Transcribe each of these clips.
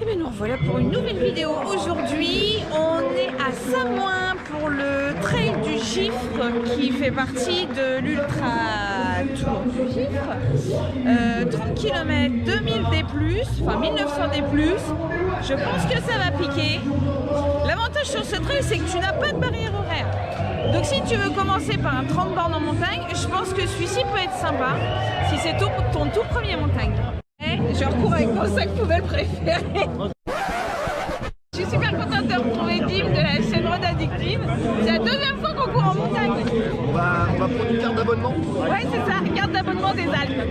bien nous revoilà pour une nouvelle vidéo. Aujourd'hui on est à Samoin pour le trail du Gifre qui fait partie de l'Ultra Tour du Gifre. 30 km, 2000 D+, enfin 1900 D+. Je pense que ça va piquer. L'avantage sur ce trail c'est que tu n'as pas de barrière horaire. Donc si tu veux commencer par un 30 bornes en montagne, je pense que celui-ci peut être sympa si c'est ton tout premier montagne. Je recours avec mon sac poubelle préféré. Je suis super contente de retrouver Dim de la chaîne Road Addictive. C'est la deuxième fois qu'on court en montagne. On va prendre une carte d'abonnement. Ouais, c'est ça, carte d'abonnement des Alpes.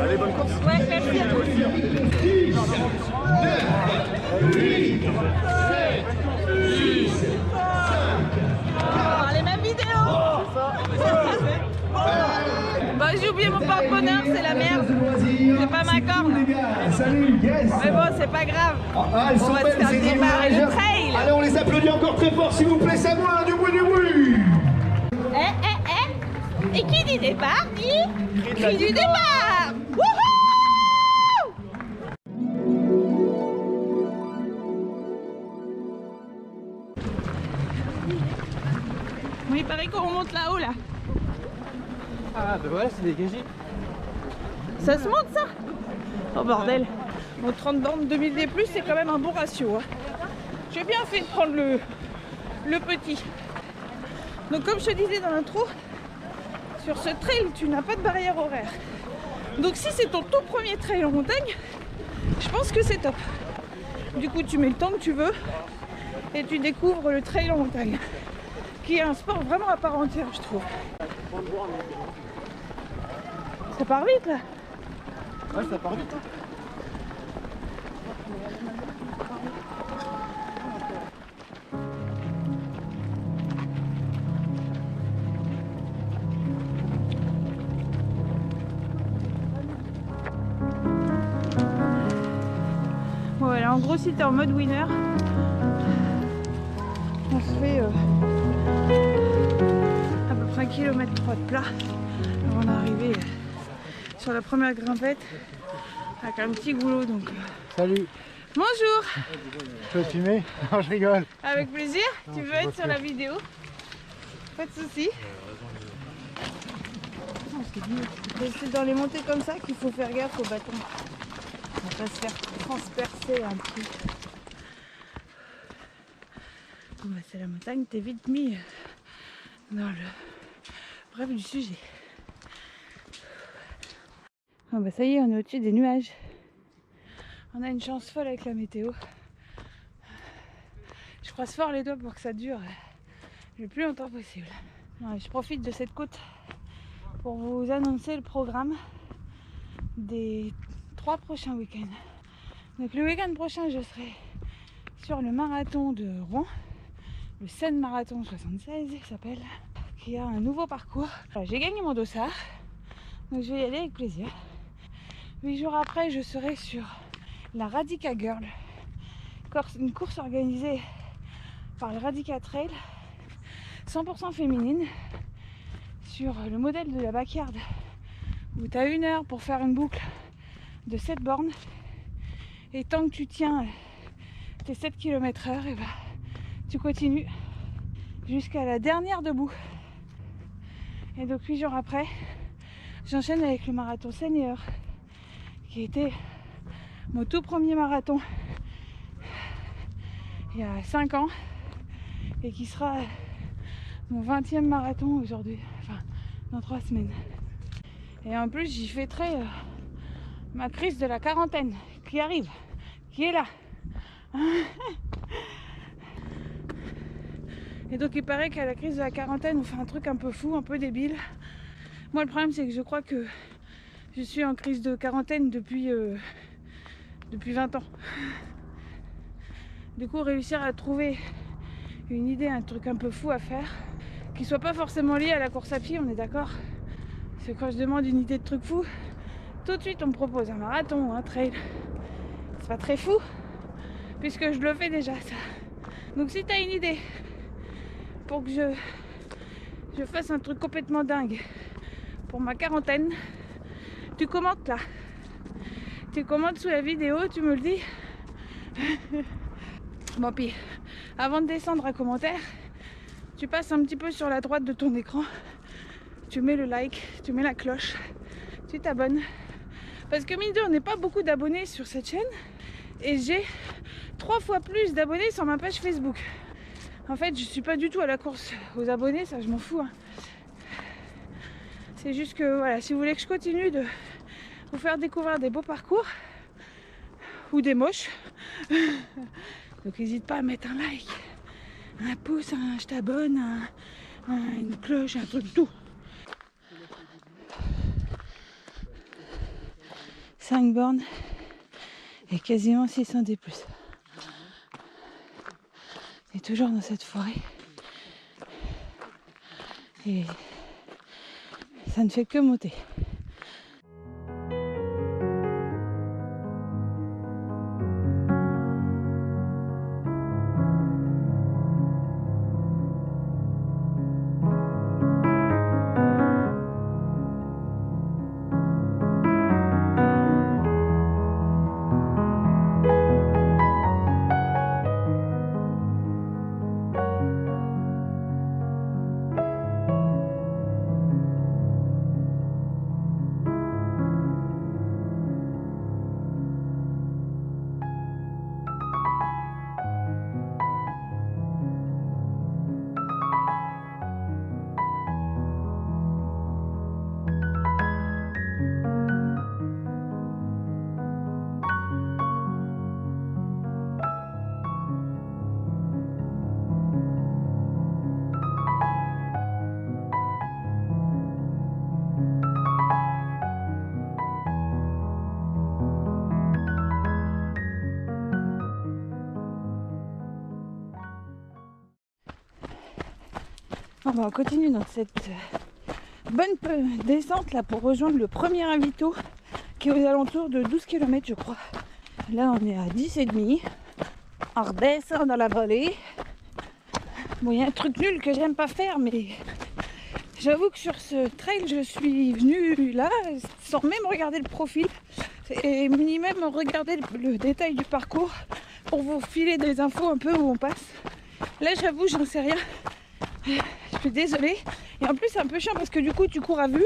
Allez, bonne course. Ouais, merci à tous. 10, 9, 8, 7, 6, 5, les mêmes vidéos. Bah, j'ai oublié mon porte-bonheur, c'est la merde. C'est pas ma corne. Salut, yes. Mais bon, c'est pas grave. On va se faire ces démarrer le images. trail. Allez, on les applaudit encore très fort, s'il vous plaît, ça moi, du bruit, du bruit. Et qui dit départ dit cri du départ. Wouhou! Bon, il paraît qu'on remonte là-haut là. Ah bah voilà, c'est dégagé. Ça se monte ça? Oh bordel. Bon, 30 bornes 2000 D+, c'est quand même un bon ratio. Hein. J'ai bien fait de prendre le petit. Donc comme je te disais dans l'intro, sur ce trail, tu n'as pas de barrière horaire. Donc si c'est ton tout premier trail en montagne, je pense que c'est top. Du coup, tu mets le temps que tu veux et tu découvres le trail en montagne, qui est un sport vraiment à part entière, je trouve. Ça part vite là. Ouais, ça part vite. Bon, voilà, en gros, si t'es en mode winner, on se fait à peu près 1,3 km de plat avant d'arriver sur la première grimpette avec un petit goulot. Donc, Salut. bonjour. Je peux filmer? Non, je rigole. Avec plaisir. Tu veux être sur la vidéo? Pas de soucis. C'est dans les montées comme ça qu'il faut faire gaffe au bâton. On va pas se faire transpercer un peu. Bon, bah, c'est la montagne, t'es vite mis dans le bref du sujet. Oh, bah, ça y est, on est au-dessus des nuages. On a une chance folle avec la météo. Je croise fort les doigts pour que ça dure le plus longtemps possible. Ouais, je profite de cette côte pour vous annoncer le programme des 3 prochains week-ends. Donc le week-end prochain, je serai sur le marathon de Rouen, le Seine Marathon 76, il s'appelle, qui a un nouveau parcours. J'ai gagné mon dossard, donc je vais y aller avec plaisir. 8 jours après, je serai sur la Radica Girl, une course organisée par le Radica Trail, 100% féminine, sur le modèle de la backyard, où tu as 1 heure pour faire une boucle de 7 bornes, et tant que tu tiens tes 7 km/h, et bah, tu continues jusqu'à la dernière debout. Et donc 8 jours après, j'enchaîne avec le marathon senior, qui était mon tout premier marathon il y a 5 ans et qui sera mon 20e marathon aujourd'hui, enfin dans 3 semaines. Et en plus j'y fêterai ma crise de la quarantaine qui arrive, qui est là. Et donc il paraît qu'à la crise de la quarantaine on fait un truc un peu fou, un peu débile. Moi le problème c'est que je crois que je suis en crise de quarantaine depuis 20 ans. Du coup réussir à trouver une idée, un truc un peu fou à faire, qui soit pas forcément lié à la course à pied, on est d'accord? Parce que quand je demande une idée de truc fou, tout de suite on me propose un marathon ou un trail. C'est pas très fou, puisque je le fais déjà ça. Donc si t'as une idée pour que je fasse un truc complètement dingue pour ma quarantaine, tu commentes là. Tu commentes sous la vidéo, tu me le dis. Bon, puis avant de descendre à commentaire, tu passes un petit peu sur la droite de ton écran, tu mets le like, tu mets la cloche, tu t'abonnes. Parce que mine de, on n'est pas beaucoup d'abonnés sur cette chaîne et j'ai 3 fois plus d'abonnés sur ma page Facebook. En fait, je suis pas du tout à la course aux abonnés, ça je m'en fous. Hein. C'est juste que voilà, si vous voulez que je continue de vous faire découvrir des beaux parcours ou des moches, donc n'hésite pas à mettre un like, un pouce, un je t'abonne, une cloche, un truc, tout. 5 bornes et quasiment 600 D+. Et toujours dans cette forêt. Et ça ne fait que monter. Bon, on continue dans cette bonne descente là pour rejoindre le premier ravito qui est aux alentours de 12 km je crois. Là on est à 10,5. On redescend dans la vallée. Bon, il y a un truc nul que j'aime pas faire, mais j'avoue que sur ce trail je suis venue là sans même regarder le profil et ni même regarder le détail du parcours pour vous filer des infos un peu où on passe. Là j'avoue j'en sais rien. Je suis désolée. Et en plus c'est un peu chiant parce que du coup tu cours à vue.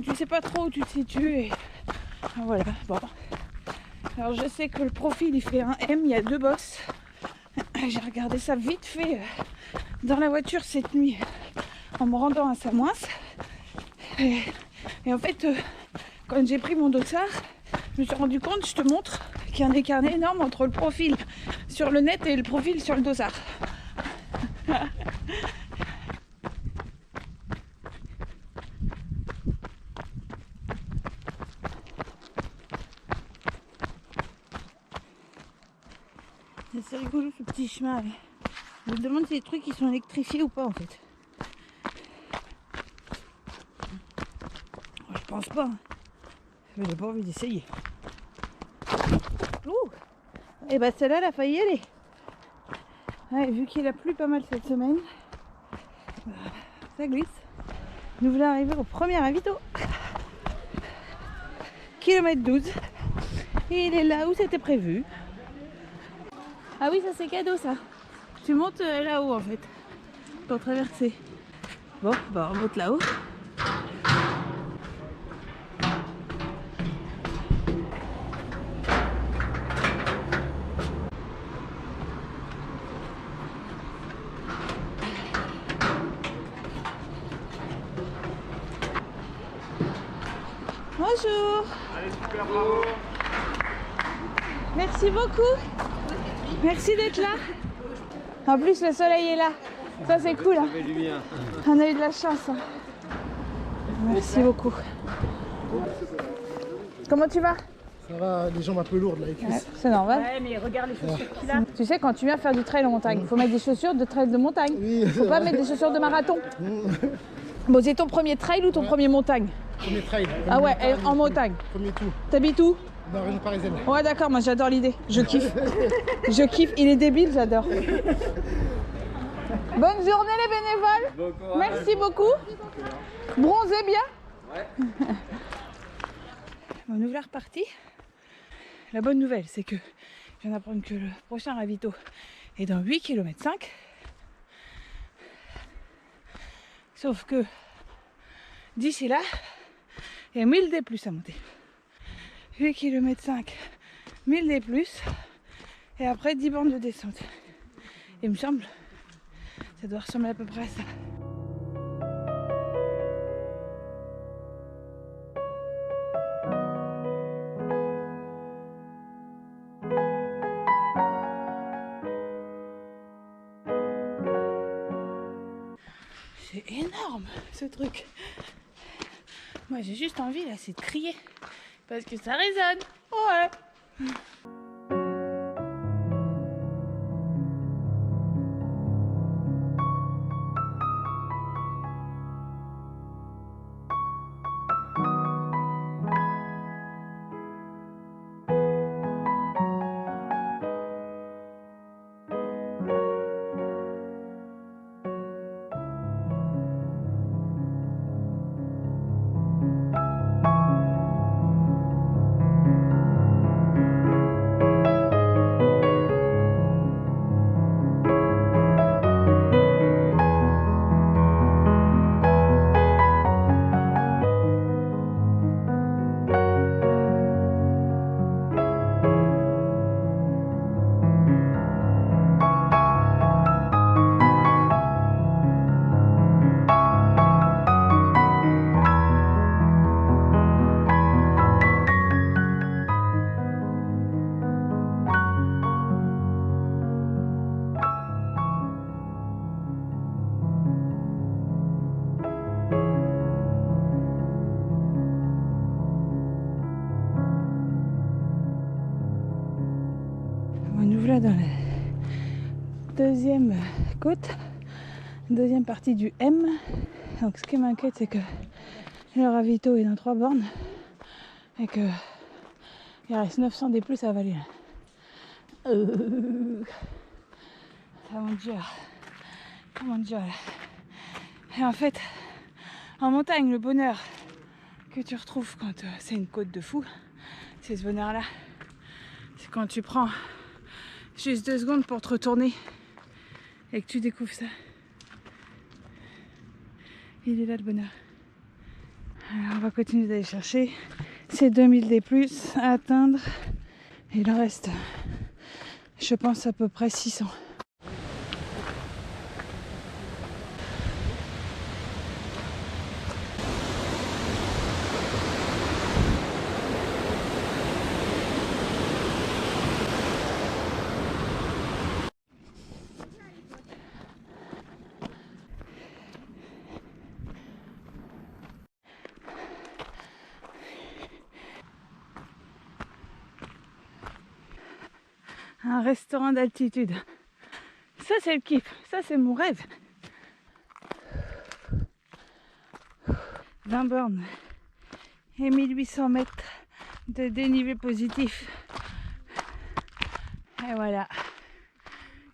Tu sais pas trop où tu te situes et voilà. Bon. Alors je sais que le profil il fait un M, il y a 2 bosses. J'ai regardé ça vite fait dans la voiture cette nuit en me rendant à Samoins. Et en fait quand j'ai pris mon dossard, je me suis rendu compte, je te montre, qu'il y a un écart énorme entre le profil sur le net et le profil sur le dossard. C'est rigolo ce petit chemin. Je me demande si les trucs ils sont électrifiés ou pas en fait. Je pense pas. Mais j'ai pas envie d'essayer. Et bah celle-là elle a failli y aller. Ouais, vu qu'il a plu pas mal cette semaine, ça glisse. Nous voulons arriver au premier ravito. Kilomètre 12. Et il est là où c'était prévu. Ah oui, ça c'est cadeau ça. Tu montes là-haut en fait, pour traverser. Bon, bah on monte là-haut. Bonjour. Allez, super, bravo. Merci beaucoup. Merci d'être là. En plus le soleil est là. Ça c'est cool. Hein. On a eu de la chance. Hein. Merci beaucoup. Comment tu vas? Ça va, les jambes un peu lourdes là, les cuisses. C'est normal. Ouais, mais regarde les chaussures qu'il a. Tu sais, quand tu viens faire du trail en montagne, il faut mettre des chaussures de trail de montagne. Oui, Faut pas mettre des chaussures de marathon. Bon, c'est ton premier trail ou ton premier montagne? Premier trail. Ah ouais, en montagne. Premier tout. T'habites où? Dans la région parisienne. Ouais, d'accord, moi j'adore l'idée. Je kiffe. Je kiffe. Il est débile, j'adore. Bonne journée les bénévoles. Bon courage. Merci beaucoup. Bronzez bien. Ouais. Bon, nous voilà repartis. La bonne nouvelle, c'est que viens d'apprendre que le prochain ravito est dans 8 km 5. Sauf que d'ici là, il y a 1000 D plus à monter. 8 km 5, 1000 D plus, et après 10 bornes de descente. Il me semble, ça doit ressembler à peu près à ça. C'est énorme ce truc. Moi j'ai juste envie là, c'est de crier. Parce que ça résonne. Ouais. Nous voilà dans la deuxième côte, deuxième partie du M. Donc ce qui m'inquiète, c'est que le ravito est dans 3 bornes et que il reste 900 des plus à avaler. Ah mon Dieu. Et en fait, en montagne, le bonheur que tu retrouves quand c'est une côte de fou, c'est ce bonheur-là. C'est quand tu prends juste 2 secondes pour te retourner et que tu découvres ça. Il est là le bonheur. Alors on va continuer d'aller chercher ces 2000 des plus à atteindre. Et il en reste, je pense, à peu près 600. Un restaurant d'altitude. Ça c'est le kiff, ça c'est mon rêve. 20 bornes et 1800 mètres de dénivelé positif. Et voilà,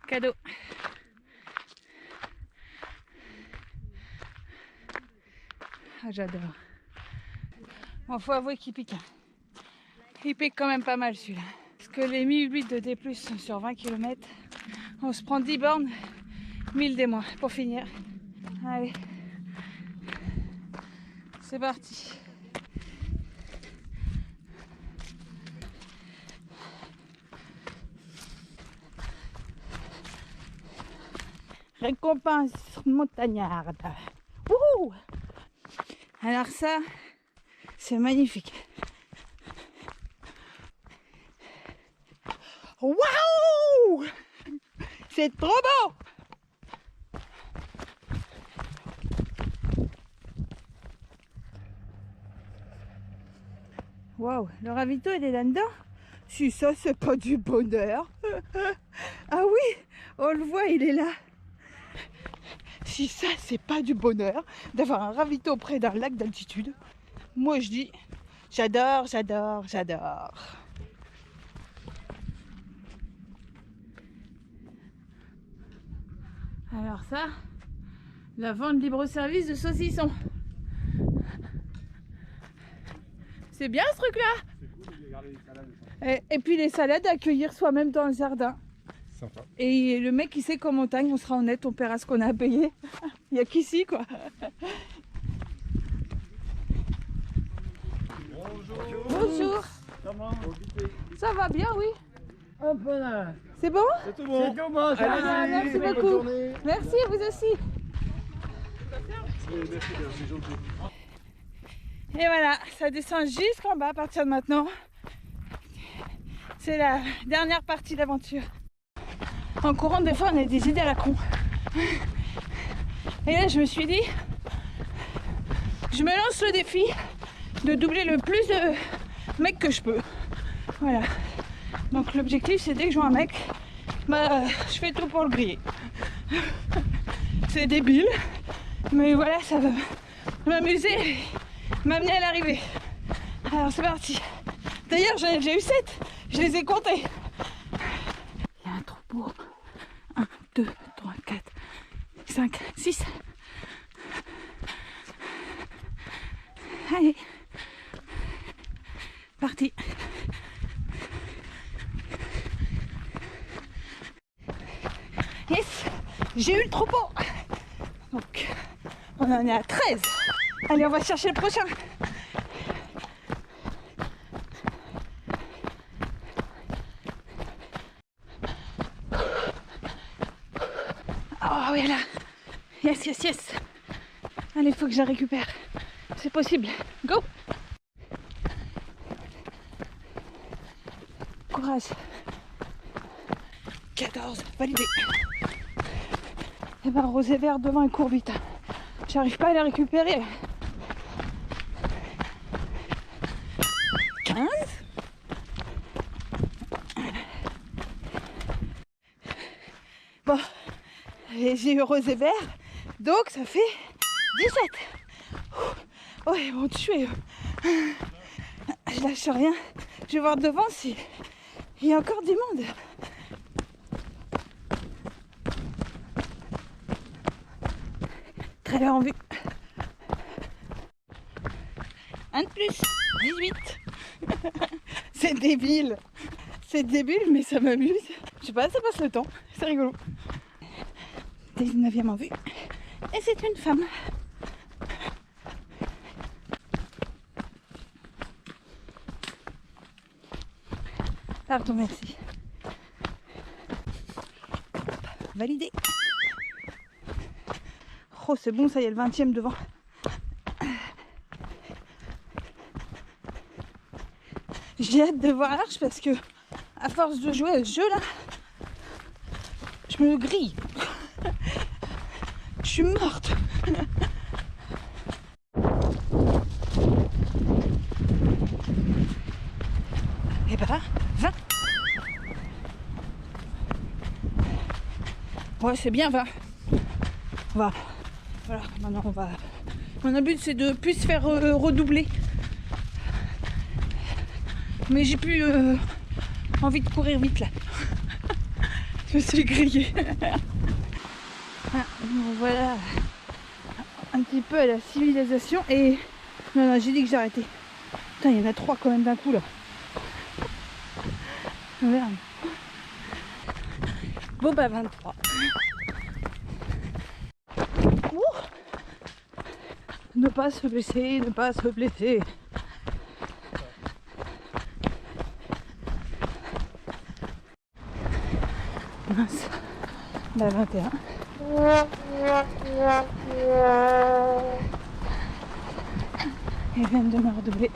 cadeau. Ah, j'adore. Bon, faut avouer qu'il pique. Il pique quand même pas mal celui-là. Parce que les 1008 de D+, sont sur 20 km. On se prend 10 bornes, 1000 des moins pour finir. Allez, c'est parti. Récompense montagnarde. Wouhou! Alors ça, c'est magnifique. Waouh! C'est trop beau! Waouh, le ravito il est là-dedans? Si ça c'est pas du bonheur. Ah oui, on le voit, il est là. Si ça c'est pas du bonheur d'avoir un ravito près d'un lac d'altitude, moi je dis j'adore, j'adore, j'adore. Alors ça, la vente libre-service de saucissons. C'est bien ce truc-là. C'est cool, j'ai gardé les salades. Et puis les salades à cueillir soi-même dans le jardin. Sympa. Et le mec qui sait qu'en montagne, on sera honnête, on paiera ce qu'on a à payer. Il n'y a qu'ici quoi. Bonjour. Ça va bien, oui. C'est bon? C'est tout bon. Ah, merci beaucoup. Merci, vous aussi. Et voilà, ça descend jusqu'en bas à partir de maintenant. C'est la dernière partie de l'aventure. En courant, des fois, on a des idées à la con. Et là, je me suis dit, je me lance le défi de doubler le plus de mecs que je peux. Voilà. Donc l'objectif, c'est dès que je vois un mec, bah, je fais tout pour le griller. C'est débile, mais voilà, ça va m'amuser, m'amener à l'arrivée. Alors c'est parti. D'ailleurs, j'en ai déjà eu 7, je les ai comptés. Il y a un troupeau. 1, 2, 3, 4, 5, 6. Allez. Parti. Yes, j'ai eu le troupeau. Donc, on en est à 13. Allez, on va chercher le prochain. Oh, oui, là. Yes, yes, yes. Allez, il faut que je la récupère. C'est possible. Go. Courage. 14, validé. Et ben rosé vert devant et court vite. J'arrive pas à les récupérer. 15. Bon, et j'ai eu rosé vert, donc ça fait 17. Oh, ils vont tuer. Je lâche rien. Je vais voir devant si il y a encore du monde. Trailer en vue. Un de plus. 18. C'est débile. C'est débile, mais ça m'amuse. Je sais pas, ça passe le temps. C'est rigolo. 19e en vue. Et c'est une femme. Pardon, merci. Validé. Oh, c'est bon, ça y est, le 20e devant. J'ai hâte de voir l'arche parce que, à force de jouer à ce jeu là, je me grille. Je suis morte. Et bah, 20. Ouais, c'est bien 20. Voilà. Voilà, maintenant on va... Mon but c'est de plus faire redoubler. Mais j'ai plus envie de courir vite là. Je me suis grillée. Ah, voilà. Un petit peu à la civilisation et... Non, j'ai dit que j'arrêtais. Putain, il y en a 3 quand même d'un coup là. Merde. Bon bah 23. Ne pas se blesser, ne pas se blesser. Mince. Bah 21. Ils viennent de me redoubler.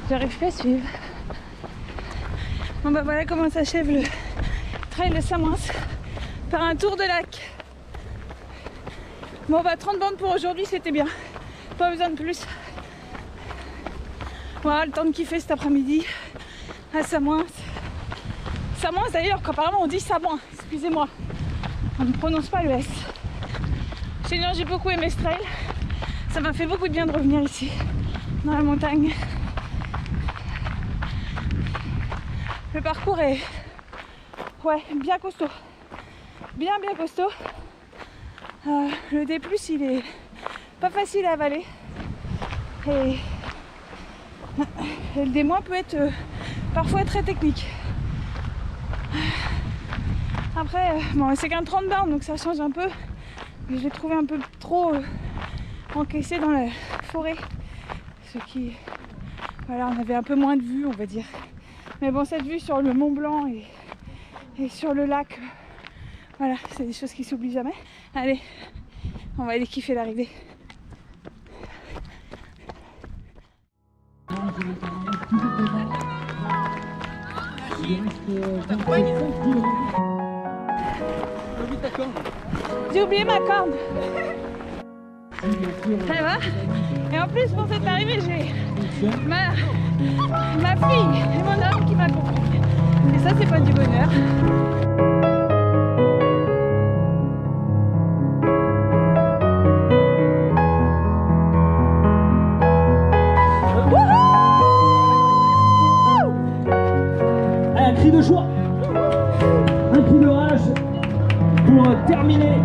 J'arrive pas à suivre. Bon bah voilà comment s'achève le trail de Samoins par un tour de lac. Bon bah 30 bandes pour aujourd'hui, c'était bien. Pas besoin de plus. Voilà le temps de kiffer cet après-midi à Samoins. Samoins d'ailleurs, qu'apparemment on dit Samoins, excusez-moi. On ne prononce pas le S. Sinon j'ai beaucoup aimé ce trail. Ça m'a fait beaucoup de bien de revenir ici, dans la montagne. Le parcours est bien costaud. Bien costaud. Le D+, il est pas facile à avaler. Et Et le D- peut être parfois très technique. Après, bon, c'est qu'un 30 bornes, donc ça change un peu. Mais je l'ai trouvé un peu trop encaissé dans la forêt. Ce qui... Voilà, on avait un peu moins de vue, on va dire. Mais bon, cette vue sur le Mont Blanc et sur le lac, voilà, c'est des choses qui s'oublient jamais. Allez, on va aller kiffer l'arrivée. J'ai oublié ma corne. Ça va? Et en plus pour cette arrivée j'ai ma fille et mon homme qui m'accompagnent. Et ça c'est pas du bonheur. Un cri de joie, un cri de rage pour terminer